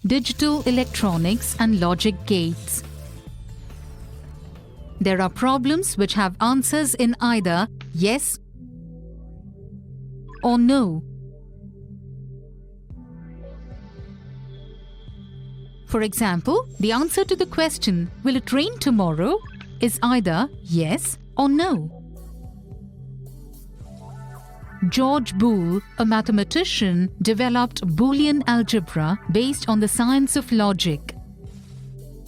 Digital electronics and logic gates. There are problems which have answers in either yes or no. For example, the answer to the question, "Will it rain tomorrow?" is either yes or no. George Boole, a mathematician, developed Boolean algebra based on the science of logic.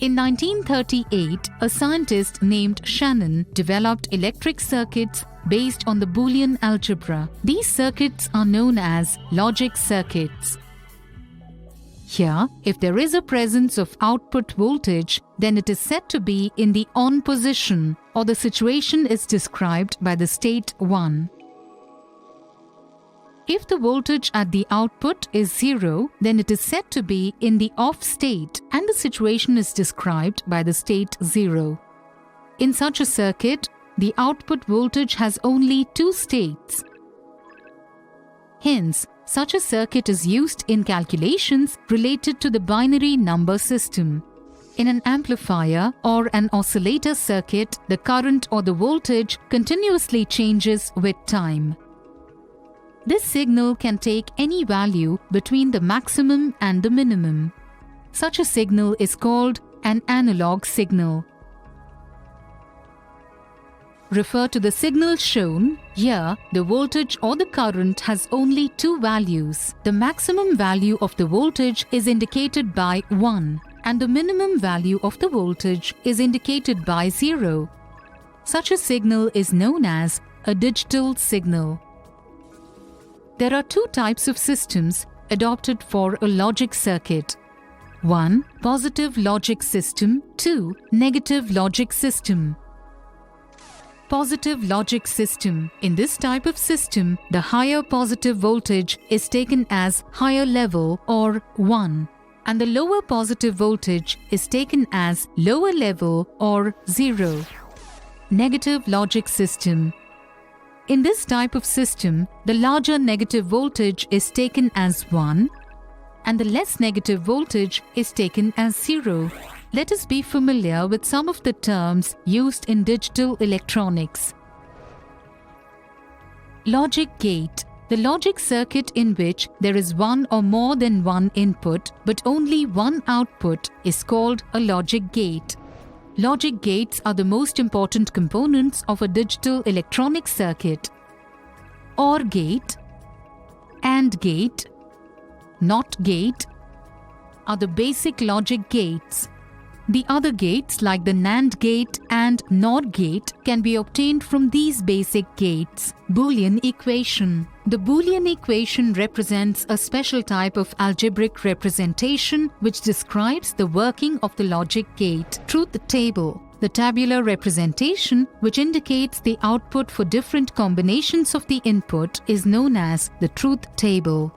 In 1938, a scientist named Shannon developed electric circuits based on the Boolean algebra. These circuits are known as logic circuits. Here, if there is a presence of output voltage, then it is said to be in the on position, or the situation is described by the state 1. If the voltage at the output is 0, then it is said to be in the off state and the situation is described by the state 0. In such a circuit, the output voltage has only 2 states. Hence, such a circuit is used in calculations related to the binary number system. In an amplifier or an oscillator circuit, the current or the voltage continuously changes with time. This signal can take any value between the maximum and the minimum. Such a signal is called an analog signal. Refer to the signal shown. Here, the voltage or the current has only 2 values. The maximum value of the voltage is indicated by 1, and the minimum value of the voltage is indicated by 0. Such a signal is known as a digital signal. There are 2 types of systems adopted for a logic circuit. 1. Positive logic system. 2. Negative logic system. Positive logic system. In this type of system, the higher positive voltage is taken as higher level or 1, and the lower positive voltage is taken as lower level or 0. Negative logic system. In this type of system, the larger negative voltage is taken as 1 and the less negative voltage is taken as 0. Let us be familiar with some of the terms used in digital electronics. Logic gate. The logic circuit in which there is one or more than one input but only one output is called a logic gate. Logic gates are the most important components of a digital electronic circuit. OR gate, AND gate, NOT gate are the basic logic gates. The other gates like the NAND gate and NOR gate can be obtained from these basic gates. Boolean equation. The Boolean equation represents a special type of algebraic representation which describes the working of the logic gate. Truth table. The tabular representation, which indicates the output for different combinations of the input, is known as the truth table.